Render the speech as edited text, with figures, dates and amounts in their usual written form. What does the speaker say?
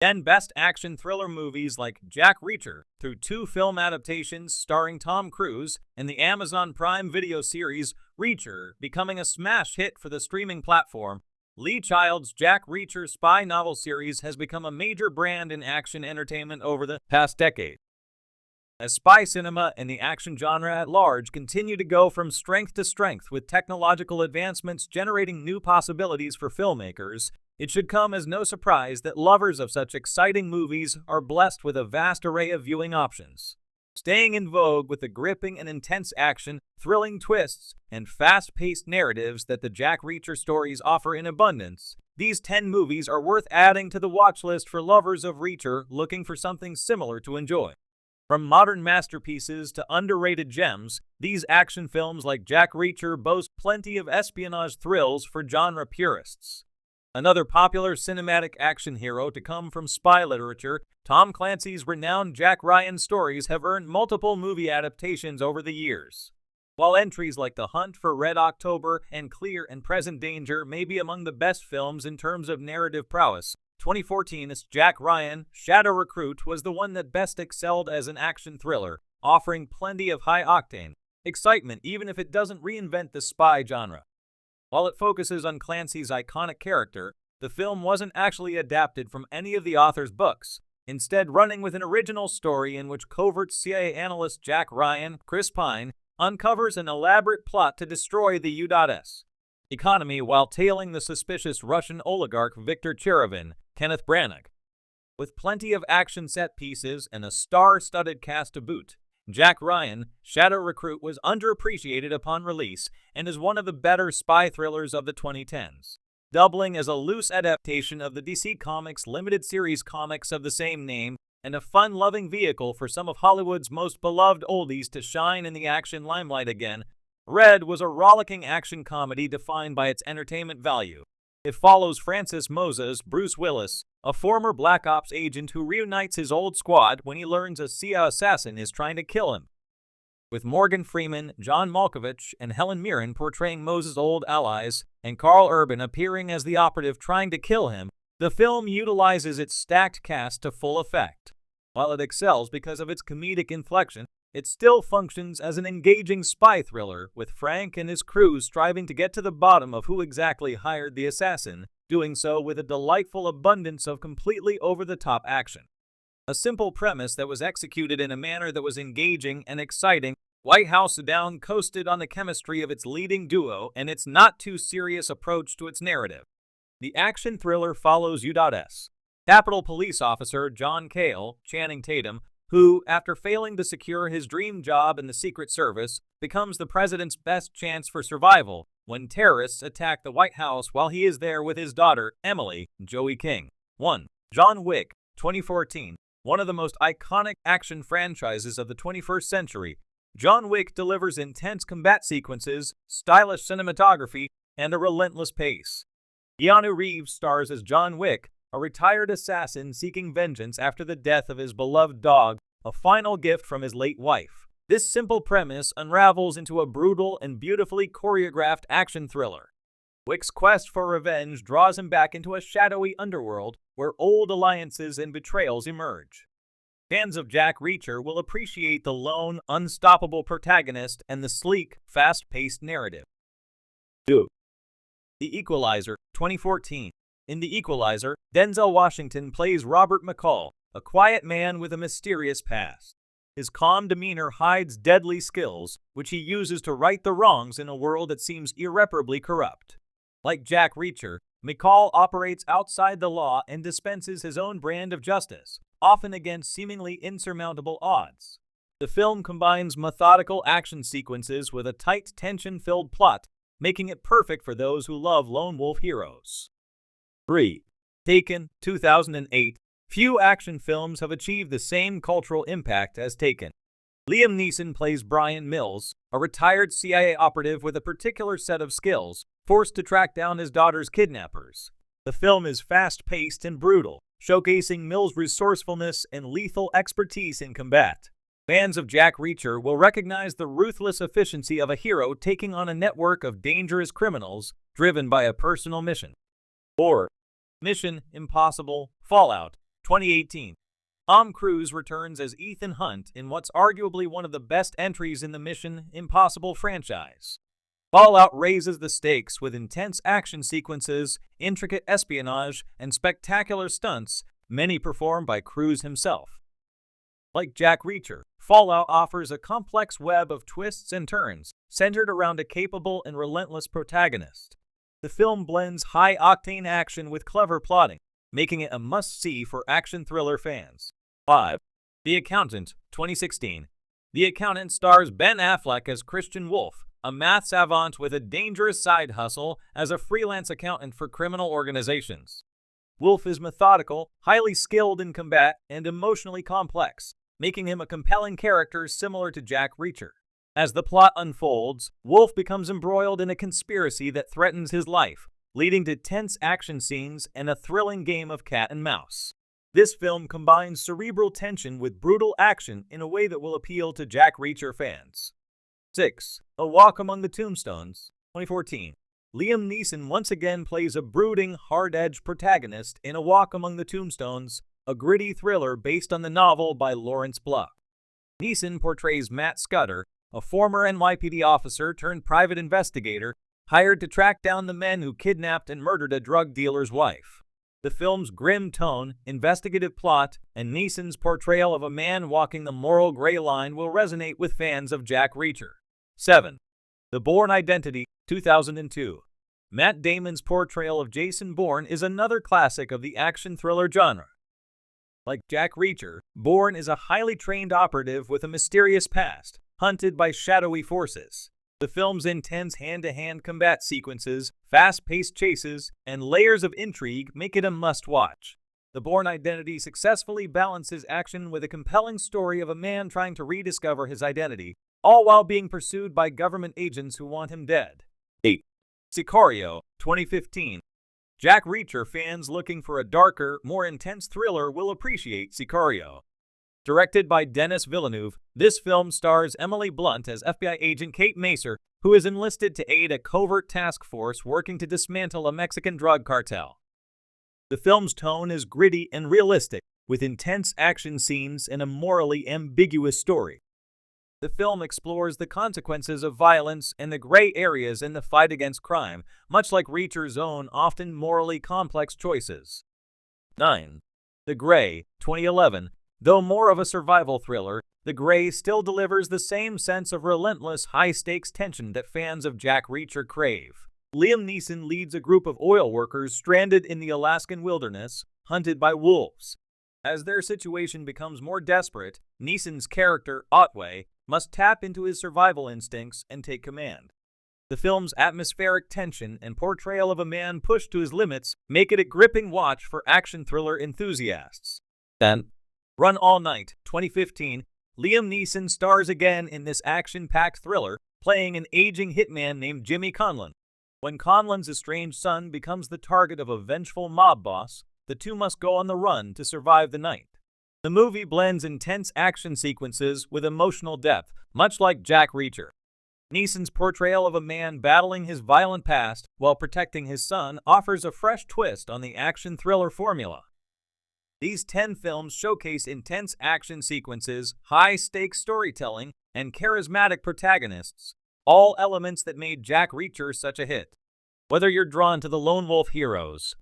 And best action thriller movies like Jack Reacher, through two film adaptations starring Tom Cruise, and the Amazon Prime Video series Reacher becoming a smash hit for the streaming platform. Lee Child's Jack Reacher spy novel series has become a major brand in action entertainment over the past decade. As spy cinema and the action genre at large continue to go from strength to strength with technological advancements generating new possibilities for filmmakers, it should come as no surprise that lovers of such exciting movies are blessed with a vast array of viewing options. Staying in vogue with the gripping and intense action, thrilling twists, and fast-paced narratives that the Jack Reacher stories offer in abundance, these 10 movies are worth adding to the watch list for lovers of Reacher looking for something similar to enjoy. From modern masterpieces to underrated gems, these action films like Jack Reacher boast plenty of espionage thrills for genre purists. Another popular cinematic action hero to come from spy literature, Tom Clancy's renowned Jack Ryan stories have earned multiple movie adaptations over the years. While entries like The Hunt for Red October and Clear and Present Danger may be among the best films in terms of narrative prowess, 2014's Jack Ryan, Shadow Recruit was the one that best excelled as an action thriller, offering plenty of high-octane excitement even if it doesn't reinvent the spy genre. While it focuses on Clancy's iconic character, the film wasn't actually adapted from any of the author's books, instead running with an original story in which covert CIA analyst Jack Ryan, Chris Pine, uncovers an elaborate plot to destroy the U.S. economy while tailing the suspicious Russian oligarch Viktor Cherevin, Kenneth Branagh. With plenty of action set pieces and a star-studded cast to boot, Jack Ryan, Shadow Recruit was underappreciated upon release and is one of the better spy thrillers of the 2010s, doubling as a loose adaptation of the DC Comics limited series comics of the same name and a fun-loving vehicle for some of Hollywood's most beloved oldies to shine in the action limelight again. Red was a rollicking action comedy defined by its entertainment value. It follows Francis Moza's Bruce Willis, a former Black Ops agent who reunites his old squad when he learns a CIA assassin is trying to kill him. With Morgan Freeman, John Malkovich, and Helen Mirren portraying Moza's old allies, and Carl Urban appearing as the operative trying to kill him, the film utilizes its stacked cast to full effect. While it excels because of its comedic inflection, it still functions as an engaging spy thriller, with Frank and his crew striving to get to the bottom of who exactly hired the assassin, doing so with a delightful abundance of completely over-the-top action. A simple premise that was executed in a manner that was engaging and exciting, White House Down coasted on the chemistry of its leading duo and its not-too-serious approach to its narrative. The action thriller follows U.S. Capitol Police Officer John Cale, Channing Tatum, who, after failing to secure his dream job in the Secret Service, becomes the president's best chance for survival when terrorists attack the White House while he is there with his daughter, Emily, Joey King. 1. John Wick, 2014. One of the most iconic action franchises of the 21st century, John Wick delivers intense combat sequences, stylish cinematography, and a relentless pace. Keanu Reeves stars as John Wick, a retired assassin seeking vengeance after the death of his beloved dog, a final gift from his late wife. This simple premise unravels into a brutal and beautifully choreographed action thriller. Wick's quest for revenge draws him back into a shadowy underworld where old alliances and betrayals emerge. Fans of Jack Reacher will appreciate the lone, unstoppable protagonist and the sleek, fast-paced narrative. 2. The Equalizer, 2014. In The Equalizer, Denzel Washington plays Robert McCall, a quiet man with a mysterious past. His calm demeanor hides deadly skills, which he uses to right the wrongs in a world that seems irreparably corrupt. Like Jack Reacher, McCall operates outside the law and dispenses his own brand of justice, often against seemingly insurmountable odds. The film combines methodical action sequences with a tight, tension-filled plot, making it perfect for those who love lone wolf heroes. 3. Taken, 2008. Few action films have achieved the same cultural impact as Taken. Liam Neeson plays Brian Mills, a retired CIA operative with a particular set of skills, forced to track down his daughter's kidnappers. The film is fast-paced and brutal, showcasing Mills' resourcefulness and lethal expertise in combat. Fans of Jack Reacher will recognize the ruthless efficiency of a hero taking on a network of dangerous criminals driven by a personal mission. 4. Mission Impossible Fallout, 2018. Tom Cruise returns as Ethan Hunt in what's arguably one of the best entries in the Mission Impossible franchise. Fallout raises the stakes with intense action sequences, intricate espionage, and spectacular stunts, many performed by Cruise himself. Like Jack Reacher, Fallout offers a complex web of twists and turns, centered around a capable and relentless protagonist. The film blends high-octane action with clever plotting, making it a must-see for action thriller fans. 5. The Accountant, 2016. The Accountant stars Ben Affleck as Christian Wolf, a math savant with a dangerous side hustle as a freelance accountant for criminal organizations. Wolf is methodical, highly skilled in combat, and emotionally complex, making him a compelling character similar to Jack Reacher. As the plot unfolds, Wolf becomes embroiled in a conspiracy that threatens his life, leading to tense action scenes and a thrilling game of cat and mouse. This film combines cerebral tension with brutal action in a way that will appeal to Jack Reacher fans. 6. A Walk Among the Tombstones, 2014. Liam Neeson once again plays a brooding, hard-edged protagonist in A Walk Among the Tombstones, a gritty thriller based on the novel by Lawrence Block. Neeson portrays Matt Scudder, a former NYPD officer turned private investigator, hired to track down the men who kidnapped and murdered a drug dealer's wife. The film's grim tone, investigative plot, and Neeson's portrayal of a man walking the moral gray line will resonate with fans of Jack Reacher. 7. The Bourne Identity, 2002. Matt Damon's portrayal of Jason Bourne is another classic of the action thriller genre. Like Jack Reacher, Bourne is a highly trained operative with a mysterious past, hunted by shadowy forces. The film's intense hand-to-hand combat sequences, fast-paced chases, and layers of intrigue make it a must-watch. The Bourne Identity successfully balances action with a compelling story of a man trying to rediscover his identity, all while being pursued by government agents who want him dead. 8. Sicario, 2015. Jack Reacher fans looking for a darker, more intense thriller will appreciate Sicario. Directed by Denis Villeneuve, this film stars Emily Blunt as FBI agent Kate Macer, who is enlisted to aid a covert task force working to dismantle a Mexican drug cartel. The film's tone is gritty and realistic, with intense action scenes and a morally ambiguous story. The film explores the consequences of violence and the gray areas in the fight against crime, much like Reacher's own often morally complex choices. 9. The Grey, 2011. Though more of a survival thriller, The Grey still delivers the same sense of relentless, high-stakes tension that fans of Jack Reacher crave. Liam Neeson leads a group of oil workers stranded in the Alaskan wilderness, hunted by wolves. As their situation becomes more desperate, Neeson's character, Otway, must tap into his survival instincts and take command. The film's atmospheric tension and portrayal of a man pushed to his limits make it a gripping watch for action thriller enthusiasts. 10. Run All Night, 2015. Liam Neeson stars again in this action-packed thriller, playing an aging hitman named Jimmy Conlon. When Conlon's estranged son becomes the target of a vengeful mob boss, the two must go on the run to survive the night. The movie blends intense action sequences with emotional depth, much like Jack Reacher. Neeson's portrayal of a man battling his violent past while protecting his son offers a fresh twist on the action thriller formula. These 10 films showcase intense action sequences, high-stakes storytelling, and charismatic protagonists, all elements that made Jack Reacher such a hit. Whether you're drawn to the lone wolf heroes,